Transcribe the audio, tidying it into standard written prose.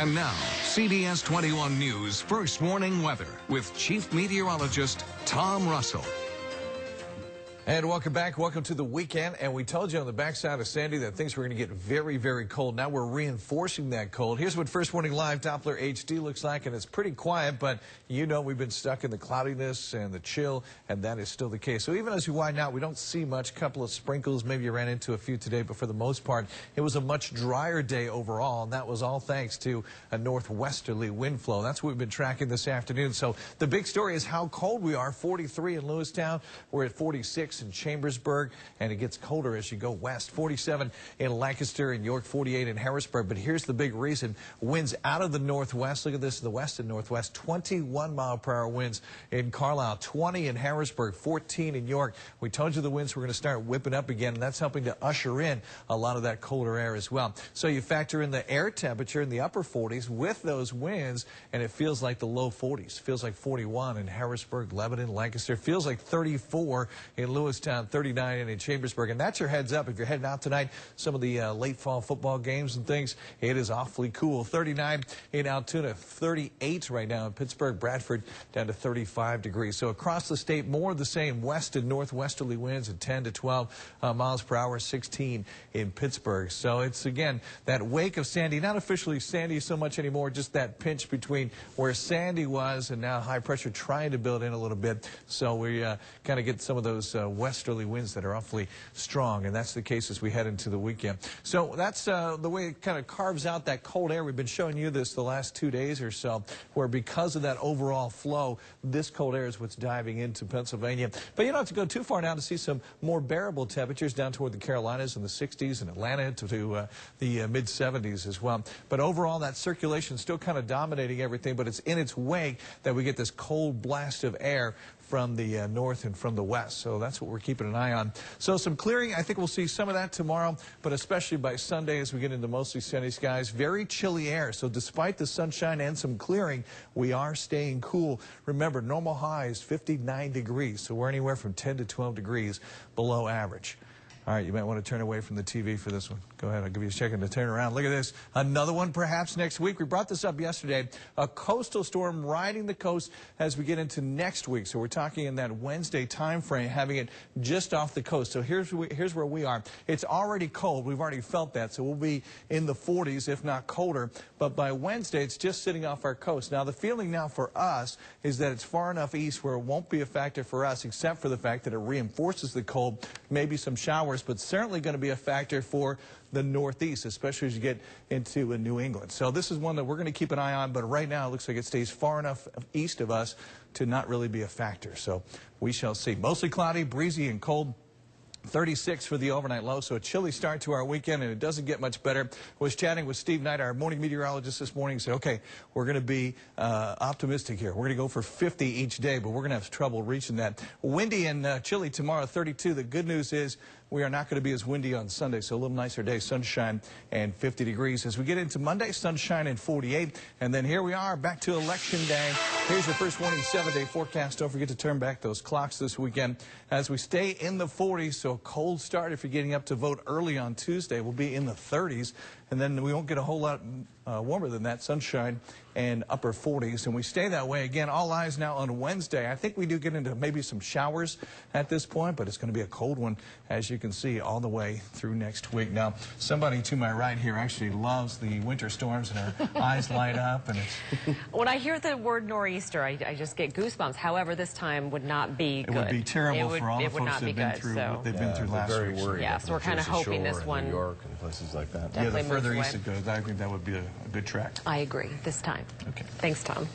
And now, CBS 21 News First Warning Weather with Chief Meteorologist Tom Russell. And welcome back. Welcome to the weekend. And we told you on the backside of Sandy that things were going to get very, very cold. Now we're reinforcing that cold. Here's what First Warning Live Doppler HD looks like. And it's pretty quiet, but you know we've been stuck in the cloudiness and the chill, and that is still the case. So even as we widen out, we don't see much. A couple of sprinkles. Maybe you ran into a few today, but for the most part, it was a much drier day overall. And that was all thanks to a northwesterly wind flow. That's what we've been tracking this afternoon. So the big story is how cold we are. 43 in Lewistown. We're at 46 in Chambersburg, and it gets colder as you go west. 47 in Lancaster and York, 48 in Harrisburg. But here's the big reason. Winds out of the northwest. Look at this, the west and northwest. 21-mile-per-hour winds in Carlisle, 20 in Harrisburg, 14 in York. We told you the winds were going to start whipping up again, and that's helping to usher in a lot of that colder air as well. So you factor in the air temperature in the upper 40s with those winds, and it feels like the low 40s. Feels like 41 in Harrisburg, Lebanon, Lancaster. Feels like 34 in Lewistown, 39 in Chambersburg. And that's your heads up. If you're heading out tonight, some of the late fall football games and things, it is awfully cool. 39 in Altoona, 38 right now in Pittsburgh, Bradford down to 35 degrees. So across the state, more of the same west and northwesterly winds at 10 to 12 miles per hour, 16 in Pittsburgh. So it's, again, that wake of Sandy, not officially Sandy so much anymore, just that pinch between where Sandy was and now high pressure trying to build in a little bit. So we kind of get some of those westerly winds that are awfully strong, and that's the case as we head into the weekend. So that's the way it kind of carves out that cold air. We've been showing you this the last 2 days or so, where because of that overall flow, this cold air is what's diving into Pennsylvania. But you don't have to go too far now to see some more bearable temperatures down toward the Carolinas in the 60s and Atlanta to the mid-70s as well. But overall, that circulation is still kind of dominating everything, but it's in its wake that we get this cold blast of air from the north and from the west. So that's what we're keeping an eye on. So some clearing. I think we'll see some of that tomorrow, but especially by Sunday as we get into mostly sunny skies. Very chilly air. So despite the sunshine and some clearing, we are staying cool. Remember, normal high is 59 degrees. So we're anywhere from 10 to 12 degrees below average. All right, you might want to turn away from the TV for this one. Go ahead, I'll give you a second to turn around. Look at this. Another one perhaps next week. We brought this up yesterday. A coastal storm riding the coast as we get into next week. So we're talking in that Wednesday time frame, having it just off the coast. So here's where we are. It's already cold. We've already felt that. So we'll be in the 40s, if not colder. But by Wednesday, it's just sitting off our coast. Now, the feeling now for us is that it's far enough east where it won't be a factor for us, except for the fact that it reinforces the cold, maybe some showers, but certainly going to be a factor for the northeast, especially as you get into New England. So this is one that we're going to keep an eye on, but right now it looks like it stays far enough east of us to not really be a factor. So we shall see. Mostly cloudy, breezy, and cold. 36 for the overnight low, so a chilly start to our weekend, and it doesn't get much better. I was chatting with Steve Knight, our morning meteorologist this morning, and said, okay, we're going to be optimistic here. We're going to go for 50 each day, but we're going to have trouble reaching that. Windy and chilly tomorrow, 32. The good news is we are not going to be as windy on Sunday, so a little nicer day, sunshine and 50 degrees. As we get into Monday, sunshine and 48, and then here we are back to Election Day. Here's your First Warning 7-day forecast. Don't forget to turn back those clocks this weekend as we stay in the 40s, so a cold start if you're getting up to vote early on Tuesday. We'll be in the 30s, and then we won't get a whole lot warmer than that, sunshine and upper 40s, and we stay that way. Again, all eyes now on Wednesday. I think we do get into maybe some showers at this point, but it's going to be a cold one, as you can see, all the way through next week. Now, somebody to my right here actually loves the winter storms, and her eyes light up. And it's when I hear the word nor'easter, I just get goosebumps. However, this time would not be good. It would be terrible for all the folks that have been through what they've been through last week. Yeah, so we're kind of hoping this one. New York and places like that. Yeah, the further east it goes, I think that would be a good track. I agree this time. Okay. Thanks, Tom.